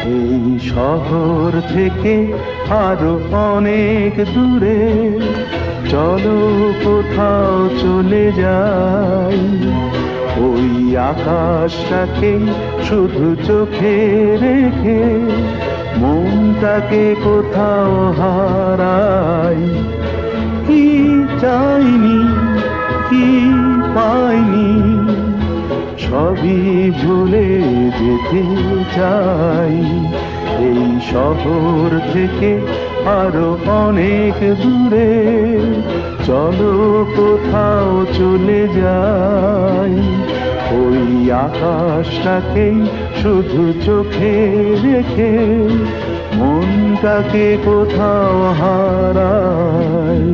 এই শহর থেকে আরো অনেক দূরে চলো কোথাও চলে যাই। ওই আকাশটাকে শুধু চোখে রেখে মনটাকে কোথাও হারাই। কি চাইনি, কি পাইনি, সবই ভুলে যেতে চাই। এই শহর থেকে আরো অনেক দূরে চলো কোথাও চলে যাই। ওই আকাশটাকেই শুধু চোখে রেখে মনটাকে কোথাও হারাই।